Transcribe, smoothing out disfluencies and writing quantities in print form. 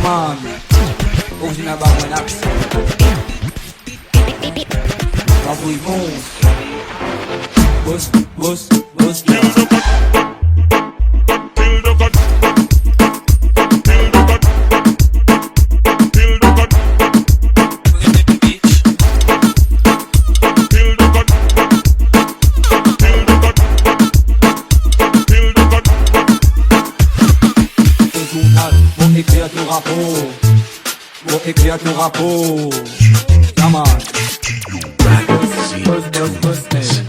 man, original bar when Raxz. Bravo ils vont. Boss, boss, boss. Écrire ton rapport, pour écrire ton rapport. Come on. Boss, boss, boss, boss,